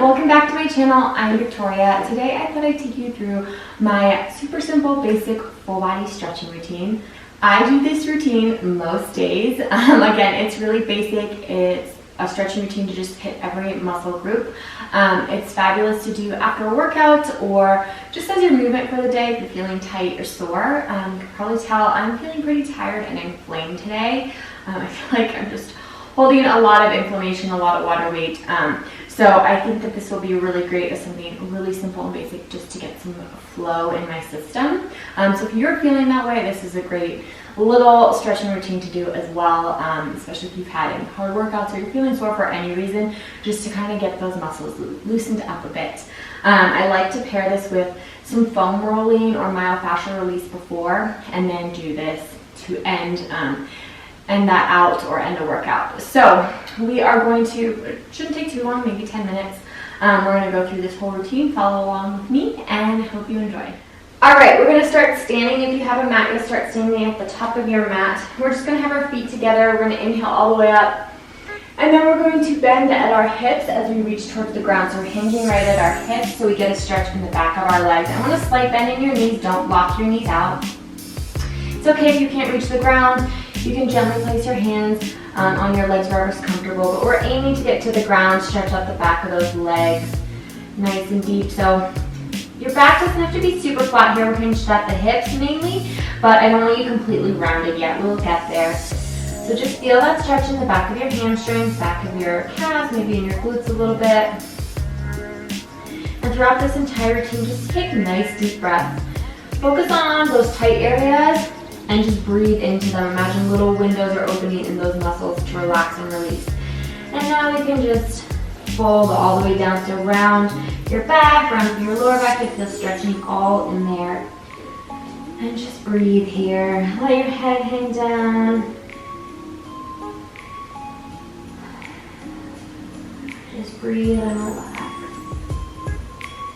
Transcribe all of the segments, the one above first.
welcome back to my channel. I'm Victoria. Today I thought I'd take you through my super simple, basic full body stretching routine. I do this routine most days. Again, it's really basic. It's a stretching routine to just hit every muscle group. It's fabulous to do after a workout or just as your movement for the day if you're feeling tight or sore. You can probably tell I'm feeling pretty tired and inflamed today. I feel like I'm just holding a lot of inflammation, a lot of water weight. So I think that this will be really great as something really simple and basic just to get some flow in my system. So if you're feeling that way, this is a great little stretching routine to do as well, especially if you've had any hard workouts or you're feeling sore for any reason, just to kind of get those muscles loosened up a bit. I like to pair this with some foam rolling or myofascial release before, and then do this to end that out or end a workout. So we are going to, it shouldn't take too long, maybe 10 minutes. We're going to go through this whole routine, follow along with me, and I hope you enjoy. All right, we're going to start standing. If you have a mat, you'll start standing at the top of your mat. We're just going to have our feet together. We're going to inhale all the way up, and then we're going to bend at our hips as we reach towards the ground. So we're hinging right at our hips so we get a stretch in the back of our legs. I want a slight bend in your knees. Don't lock your knees out. It's okay if you can't reach the ground. You can gently place your hands on your legs wherever's comfortable, but we're aiming to get to the ground, stretch out the back of those legs nice and deep. So your back doesn't have to be super flat here. We're hinged at the hips mainly, but I don't want you completely rounded yet. We'll get there. So just feel that stretch in the back of your hamstrings, back of your calves, maybe in your glutes a little bit. And throughout this entire routine, just take nice deep breaths. Focus on those tight areas and just breathe into them. Imagine little windows are opening in those muscles to relax and release. And now we can just fold all the way down, so round your back, round through your lower back. You feel stretching all in there. And just breathe here. Let your head hang down. Just breathe and relax.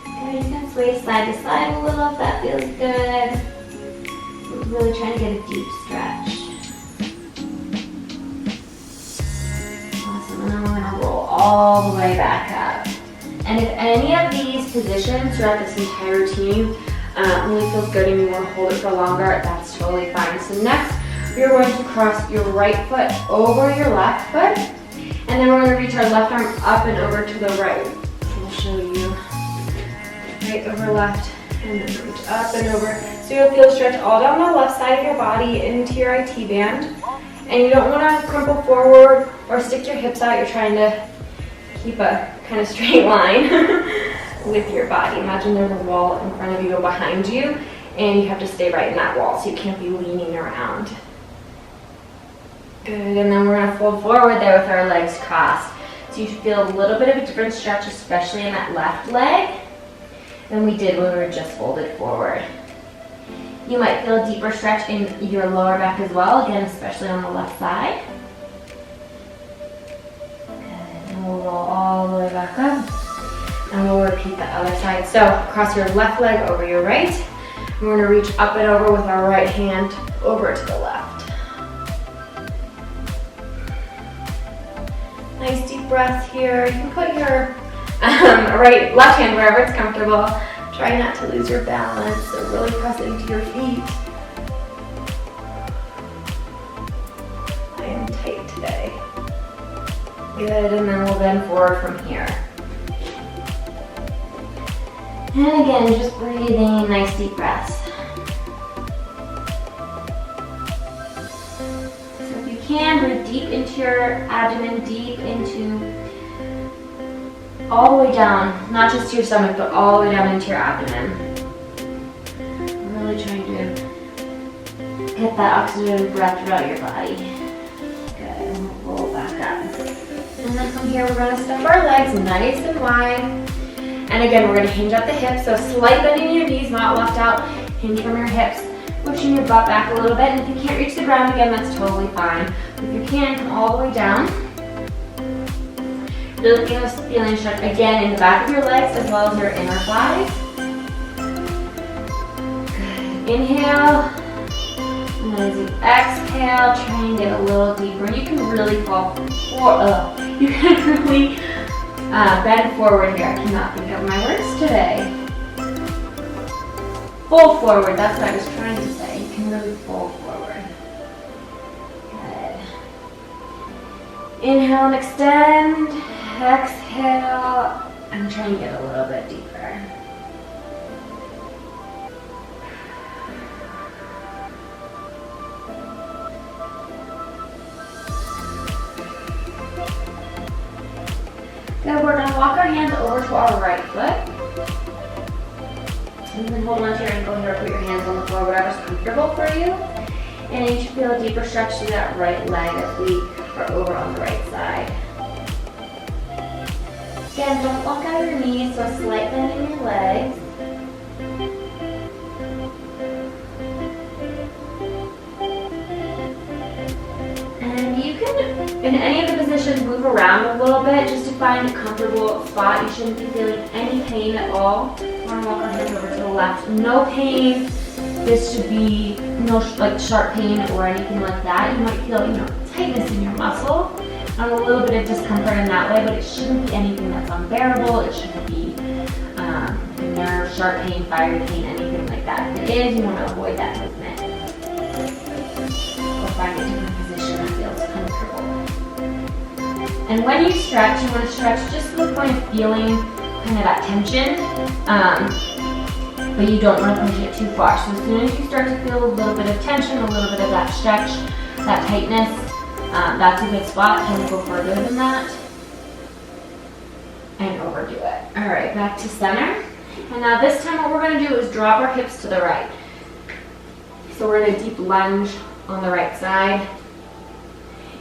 Good, you can sway side to side a little if that feels good. Really trying to get a deep stretch. Awesome, and then we're gonna roll all the way back up. And if any of these positions throughout this entire routine really feels good and you want to hold it for longer, that's totally fine. So next, you're going to cross your right foot over your left foot, and then we're going to reach our left arm up and over to the right. So I'll show you. Right over left, and then reach up and over. So you'll feel stretch all down the left side of your body into your IT band. And you don't want to crumple forward or stick your hips out. You're trying to keep a kind of straight line with your body. Imagine there's a wall in front of you or behind you, and you have to stay right in that wall, so you can't be leaning around. Good, and then we're going to fold forward there with our legs crossed. So you should feel a little bit of a different stretch, especially in that left leg, than we did when we were just folded forward. You might feel a deeper stretch in your lower back as well, again, especially on the left side. Good, and we'll roll all the way back up, and we'll repeat the other side. So cross your left leg over your right. We're going to reach up and over with our right hand over to the left. Nice deep breath here. You can put your left hand wherever it's comfortable. Try not to lose your balance, so really press into your feet. I am tight today. Good, and then we'll bend forward from here. And again, just breathing, nice deep breaths. So if you can, breathe deep into your abdomen, deep into all the way down, not just to your stomach, but all the way down into your abdomen. I'm really trying to get that oxygen breath throughout your body. Good, and we'll roll back up. And then from here, we're going to step our legs nice and wide. And again, we're going to hinge at the hips, so slight bend in your knees, not left out. Hinge from your hips, pushing your butt back a little bit. And if you can't reach the ground again, that's totally fine. If you can, come all the way down. Really feeling stretch again in the back of your legs as well as your inner thighs. Good. Inhale. And then as you exhale, try and get a little deeper. You can really fall forward. You can really Bend forward here. I cannot think of my words today. Fold forward, that's what I was trying to say. You can really fold forward. Good. Inhale and extend. Exhale. I'm trying to get a little bit deeper. Good, we're going to walk our hands over to our right foot. And then hold on to your ankle here, put your hands on the floor, whatever's comfortable for you. And you should feel a deeper stretch to that right leg as we are over on the right side. Again, don't walk out of your knees, so a slight bend in your legs. And you can, in any of the positions, move around a little bit just to find a comfortable spot. You shouldn't be feeling any pain at all. We're gonna walk our hands over to the left. No pain. This should be no like sharp pain or anything like that. You might feel, tightness in your muscle and a little bit of discomfort in that way, but it shouldn't be anything that's unbearable. It shouldn't be nerve, sharp pain, fiery pain, anything like that. If it is, you want to avoid that movement. Or find a different position that feels comfortable. And when you stretch, you want to stretch just to the point of feeling kind of that tension, but you don't want to push it too far. So as soon as you start to feel a little bit of tension, a little bit of that stretch, that tightness, that's a good spot. Don't go further than that and overdo it. All right, back to center. And now this time what we're going to do is drop our hips to the right. So we're in a deep lunge on the right side.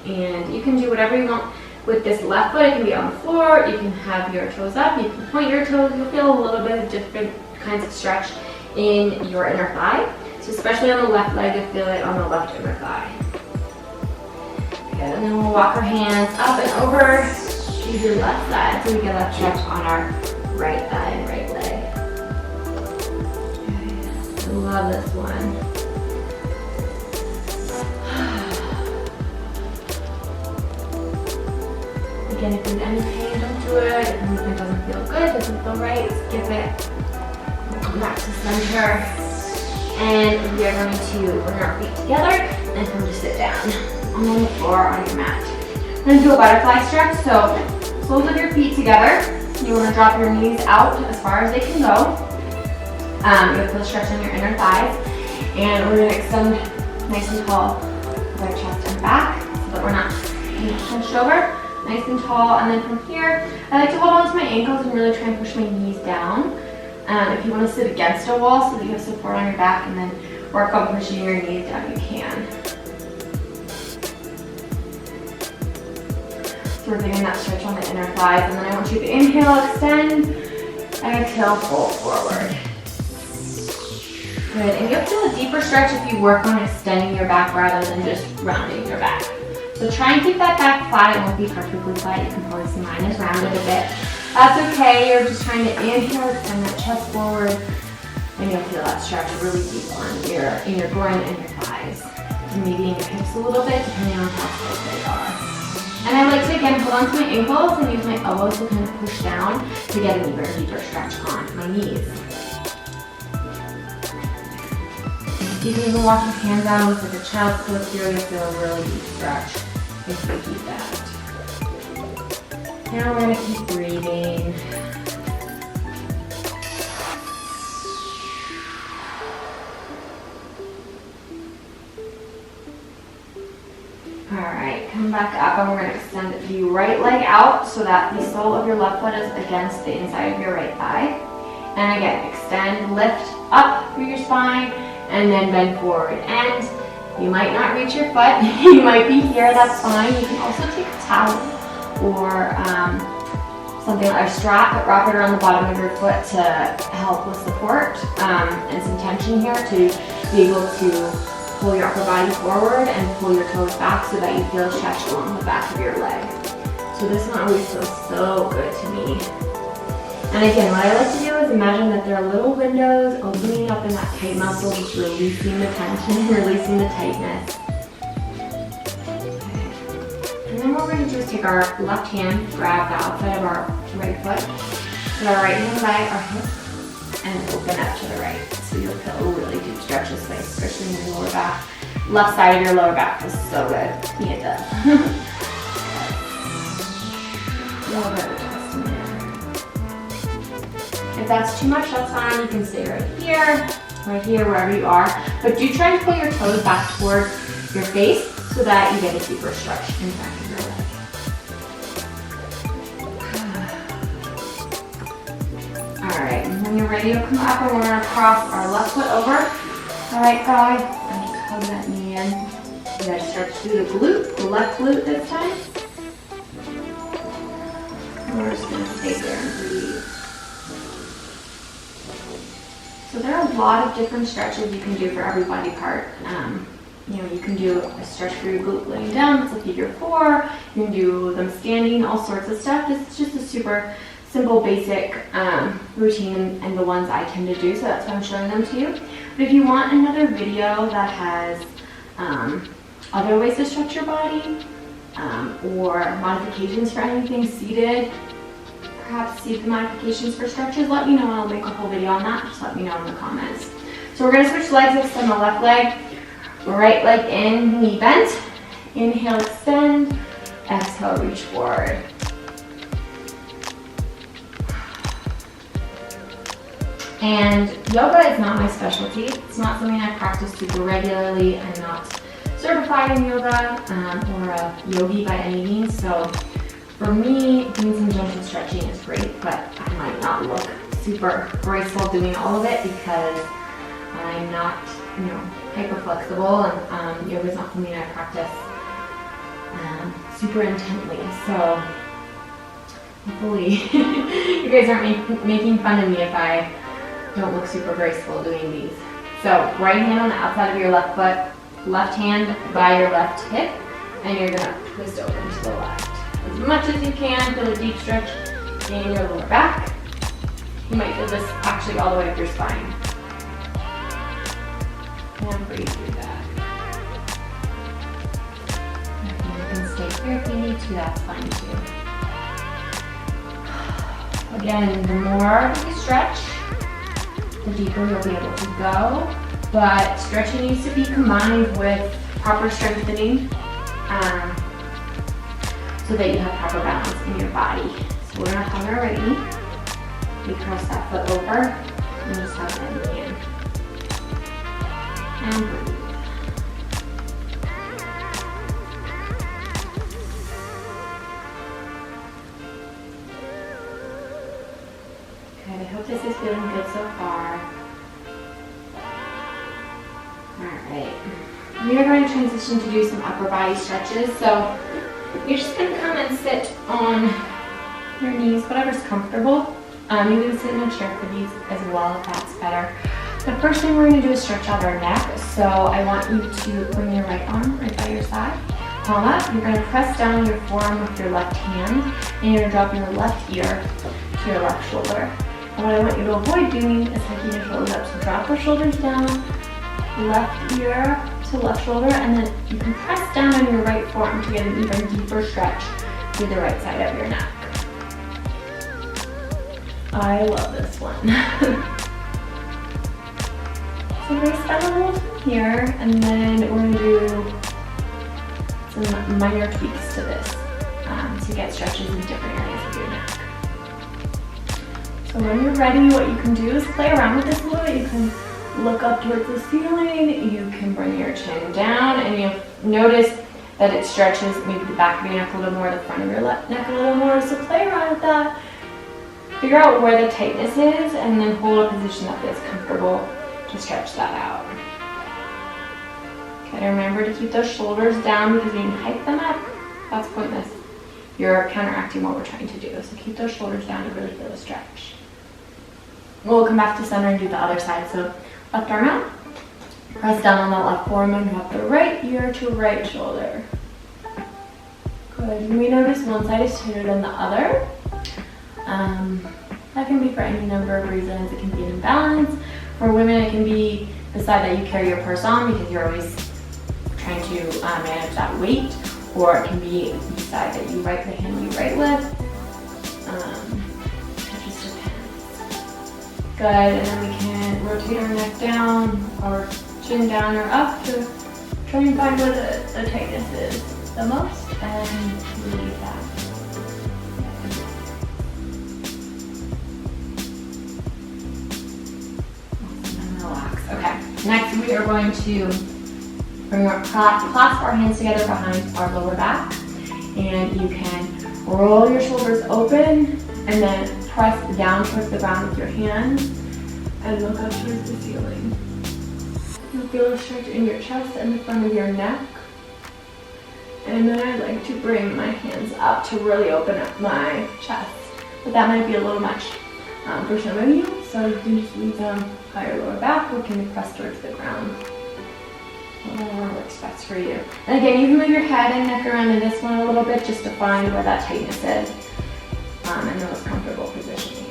And you can do whatever you want with this left foot. It can be on the floor. You can have your toes up. You can point your toes. You'll feel a little bit of different kinds of stretch in your inner thigh. So especially on the left leg, you'll feel it on the left inner thigh. Good. And then we'll walk our hands up and over to the left side so we get that stretch on our right thigh and right leg. Okay. I love this one. Again, if there's any pain, don't do it. If the movement doesn't feel good, doesn't feel right, skip it. We'll come back to center. And we are going to bring our feet together and come to sit down on the floor on your mat. We're going to do a butterfly stretch. So soles of your feet together. You want to drop your knees out as far as they can go. You'll feel stretch in your inner thighs. And we're going to extend nice and tall with our chest and back so that we're not hunched over. Nice and tall, and then from here, I like to hold on to my ankles and really try and push my knees down. If you want to sit against a wall so that you have support on your back and then work on pushing your knees down, you can. So we're getting that stretch on the inner thighs, and then I want you to inhale, extend, exhale, fold forward. Good, and you'll feel a deeper stretch if you work on extending your back rather than just rounding your back. So try and keep that back flat. It won't be perfectly flat. You can probably see mine is rounded a bit. That's okay. You're just trying to inhale, extend that chest forward, and you'll feel that stretch really deep in your groin and your thighs. And maybe in your hips a little bit, depending on how close they are. And I like to, again, hold on to my ankles and use my elbows to kind of push down to get an even deeper stretch on my knees. You can even walk your hands out with like a child's pose here. You'll feel a really deep stretch if you keep that. Now we're going to keep breathing. Alright, come back up and we're going to extend the right leg out so that the sole of your left foot is against the inside of your right thigh. And again, extend, lift up through your spine, and then bend forward. And you might not reach your foot. You might be here, that's fine. You can also take a towel or something like a strap, but wrap it around the bottom of your foot to help with support and some tension here to be able to pull your upper body forward and pull your toes back so that you feel stretch along the back of your leg. So this one always feels so good to me. And again, what I like to do is imagine that there are little windows opening up in that tight muscle, just releasing the tension, releasing the tightness. Okay. And then what we're going to do is take our left hand, grab the outside of our right foot, put our right hand by our hip, and open up to the right. So you'll feel a really deep stretch this way, especially in your lower back. Left side of your lower back feels so good. Yeah, it does. If that's too much, that's fine. You can stay right here, wherever you are. But do try to pull your toes back towards your face so that you get a deeper stretch in the back of your leg. All right, and when you're ready to come up, and we're gonna cross our left foot over the right thigh and just hug that knee in. You gotta stretch through the glute, the left glute this time. And we're just gonna stay there and breathe. So there are a lot of different stretches you can do for every body part. You can do a stretch for your glute laying down, it's a figure 4. You can do them standing, all sorts of stuff. This is just a super simple, basic routine and the ones I tend to do, so that's why I'm showing them to you. But if you want another video that has other ways to stretch your body or modifications for anything seated, perhaps seat the modifications for stretches, let me know and I'll make a whole video on that. Just let me know in the comments. So we're going to switch legs. This time the left leg, right leg in, knee bent. Inhale, extend. Exhale, reach forward. And yoga is not my specialty. It's not something I practice super regularly. I'm not certified in yoga or a yogi by any means. So for me, doing some gentle stretching is great, but I might not look super graceful doing all of it because I'm not, hyper flexible, and yoga is not something I practice super intently. So hopefully you guys aren't making fun of me if I don't look super graceful doing these. So right hand on the outside of your left foot, left hand by your left hip, and you're gonna twist over to the left. As much as you can, feel a deep stretch in your lower back. You might feel this actually all the way up your spine. And breathe through that. You can stay here if you need to, that's fine too. Again, the more you stretch, the deeper you'll be able to go. But stretching needs to be combined with proper strengthening so that you have proper balance in your body. So we're gonna hug our right knee. We cross that foot over and just hug that knee in. And breathe. Good, I hope this is feeling good so far. Alright, we are going to transition to do some upper body stretches. So you're just going to come and sit on your knees, whatever's comfortable. You can sit in a chair for these as well if that's better. The first thing we're going to do is stretch out our neck. So I want you to bring your right arm right by your side. Palm up. You're going to press down your forearm with your left hand, and you're going to drop your left ear to your left shoulder. And what I want you to avoid doing is hiking your shoulders up. So drop your shoulders down, left ear to left shoulder, and then you can press down on your right forearm to get an even deeper stretch through the right side of your neck. I love this one. So we're going to start a little from here, and then we're going to do some minor tweaks to this to get stretches in different areas of your neck. So when you're ready, what you can do is play around with this a little bit. You can look up towards the ceiling, you can bring your chin down, and you'll notice that it stretches maybe the back of your neck a little more, the front of your neck a little more. So play around with that. Figure out where the tightness is, and then hold a position that feels comfortable to stretch that out. Okay, remember to keep those shoulders down because when you hike them up, that's pointless. You're counteracting what we're trying to do. So keep those shoulders down to really feel the stretch. We'll come back to center and do the other side. So left arm out, press down on that left forearm and drop the right ear to right shoulder. Good. You may notice one side is tighter than the other. That can be for any number of reasons. It can be an imbalance. For women, it can be the side that you carry your purse on because you're always trying to manage that weight. or it can be the side that you write, the hand you write with. It just depends. Good, and then we can rotate our neck down, or chin down or up to try and find where the tightness is the most, and relieve that. And relax. Okay, next we are going to clasp our hands together behind our lower back, and you can roll your shoulders open and then press down towards the ground with your hands and look up towards the ceiling. You'll feel a stretch in your chest and the front of your neck. And then I like to bring my hands up to really open up my chest. But that might be a little much for some of you, so you can just leave them by your lower back, or can you press towards the ground? Whatever works best for you. And again, you can move your head and neck around in this one a little bit just to find where that tightness is and the most comfortable positioning.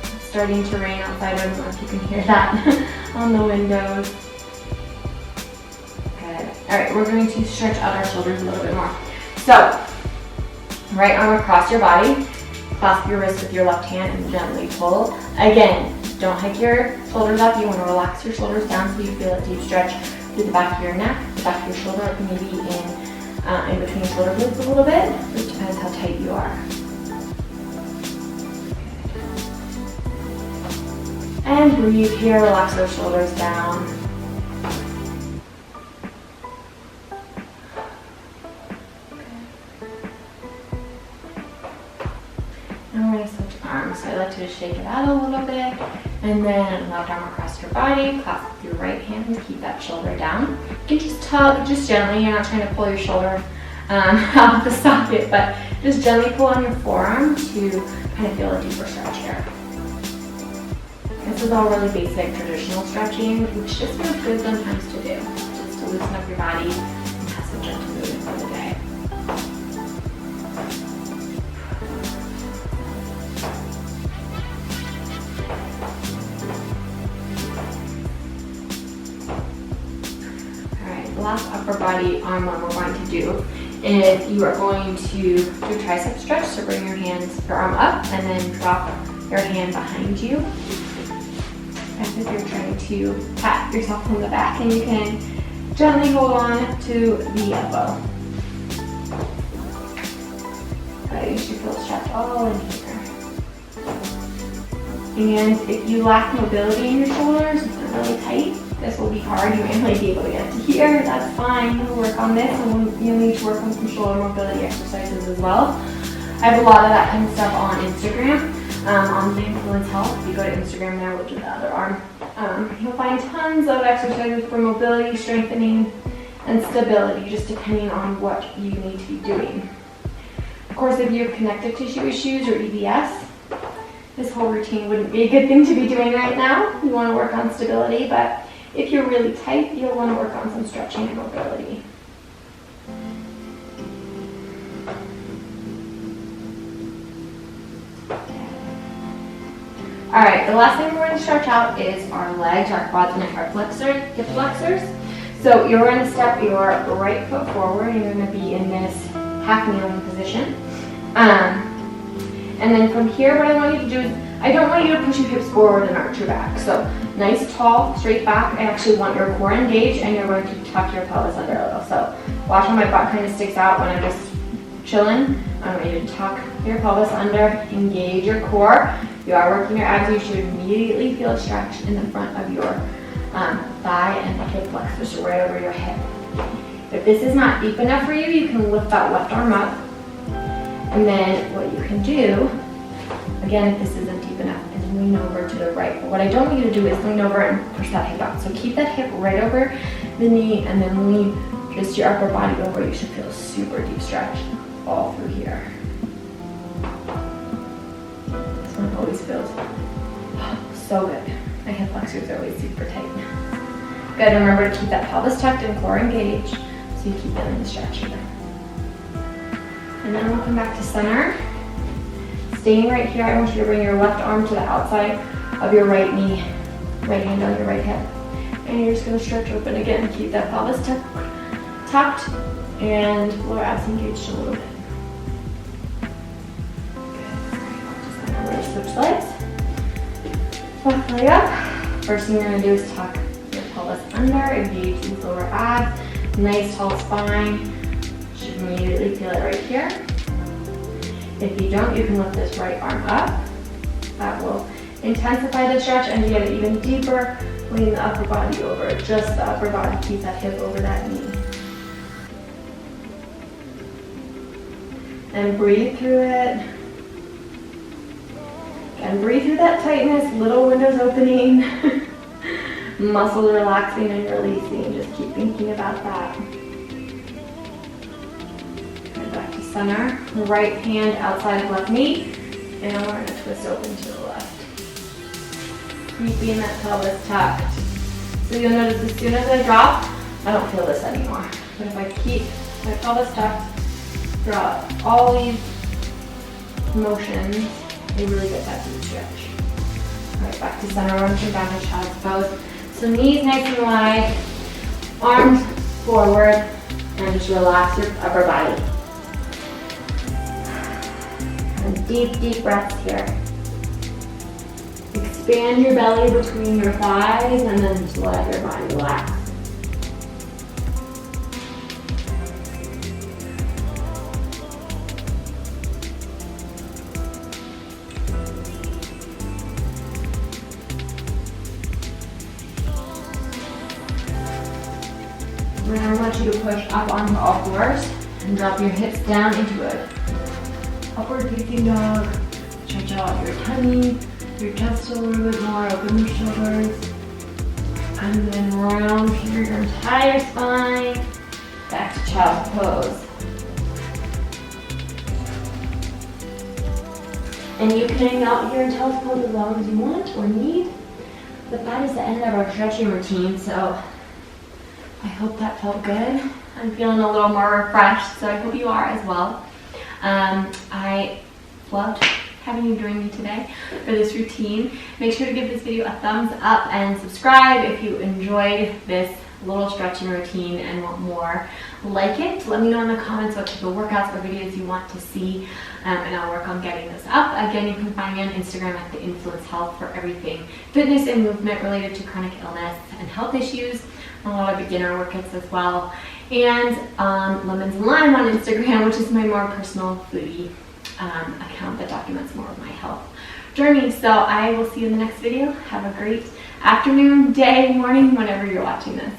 It's starting to rain outside. I don't know if you can hear that on the windows. Good. All right, we're going to stretch out our shoulders a little bit more. So, right arm across your body, clasp your wrist with your left hand and gently pull. Again, don't hike your shoulders up. You want to relax your shoulders down so you feel a deep stretch through the back of your neck, the back of your shoulder, or maybe in between your shoulder blades a little bit. It depends how tight you are. And breathe here, relax those shoulders down. Now we're going to switch arms. So I like to just shake it out a little bit. And then left arm across your body, clasp with your right hand and keep that shoulder down. You can just tug, just gently. You're not trying to pull your shoulder out of the socket, but just gently pull on your forearm to kind of feel a deeper stretch here. This is all really basic traditional stretching, which just feels good sometimes to do, just to loosen up your body and have some gentle movement for the day. Alright, the last upper body arm one we're going to do is you are going to do a tricep stretch, so bring your arm up and then drop your hand behind you, as if you're trying to pat yourself from the back, and you can gently hold on to the elbow. Good, you should feel stretch all in here. And if you lack mobility in your shoulders, if they're really tight, this will be hard. You may only be able to get to here, that's fine. You'll work on this, and you'll need to work on some shoulder mobility exercises as well. I have a lot of that kind of stuff on Instagram. On the Influence Health, if you go to Instagram now, look at the other arm, you'll find tons of exercises for mobility, strengthening, and stability, just depending on what you need to be doing. Of course, if you have connective tissue issues or EDS, this whole routine wouldn't be a good thing to be doing right now. You want to work on stability, but if you're really tight, you'll want to work on some stretching and mobility. All right, the last thing we're going to stretch out is our legs, our quads, and our hip flexors. So you're going to step your right foot forward, and you're going to be in this half kneeling position. And then from here, what I want you to do is, I don't want you to push your hips forward and arch your back. So nice, tall, straight back. I actually want your core engaged, and you're going to tuck your pelvis under a little. So watch how my butt kind of sticks out when I'm just chilling. I want you to tuck your pelvis under, engage your core. You are working your abs. You should immediately feel a stretch in the front of your thigh and the hip flexors, so right over your hip. If this is not deep enough for you, you can lift that left arm up. And then what you can do, again, if this isn't deep enough, is lean over to the right. But what I don't want you to do is lean over and push that hip out. So keep that hip right over the knee and then lean just your upper body over. You should feel a super deep stretch all through here. This one always feels so good. My hip flexors are always super tight. Good, remember to keep that pelvis tucked and core engaged so you keep feeling the stretch here. And then we'll come back to center. Staying right here, I want you to bring your left arm to the outside of your right knee, right hand on your right hip. and you're just going to stretch open again. Keep that pelvis tucked and lower abs engaged a little bit. Good. We're going to switch legs. Left leg up. First thing you're going to do is tuck your pelvis under, engage these lower abs. Nice tall spine. You should immediately feel it right here. If you don't, you can lift this right arm up. That will intensify the stretch and get it even deeper. Lean the upper body over, just the upper body. Keep that hip over that knee. And breathe through it. And breathe through that tightness, little windows opening, muscles relaxing and releasing. Just keep thinking about that. And back to center. Right hand outside of left knee. And we're going to twist open to the left. Keeping that pelvis tucked. So you'll notice as soon as I drop, I don't feel this anymore. But if I keep my pelvis tucked throughout all these motions, you really get that deep stretch. All right, back to center, arms and down to child's pose. So knees nice and wide, arms forward, and just relax your upper body. And deep breaths here. Expand your belly between your thighs and then just let your body relax. Now I want you to push up onto all fours and drop your hips down into an upward facing dog. Stretch out your tummy, your chest a little bit more, open your shoulders, and then round through your entire spine, back to child's pose. And you can hang out here in child's pose as long as you want or need, but that is the end of our stretching routine, so I hope that felt good. I'm feeling a little more refreshed, so I hope you are as well. I loved having you join me today for this routine. Make sure to give this video a thumbs up and subscribe if you enjoyed this little stretching routine and want more like it. Let me know in the comments what type of workouts or videos you want to see, and I'll work on getting this up. Again, you can find me on Instagram at The Influence Health for everything fitness and movement related to chronic illness and health issues. A lot of beginner workouts as well. And Lemons and Lime on Instagram, which is my more personal foodie account that documents more of my health journey. So I will see you in the next video. Have a great afternoon, day, morning, whenever you're watching this.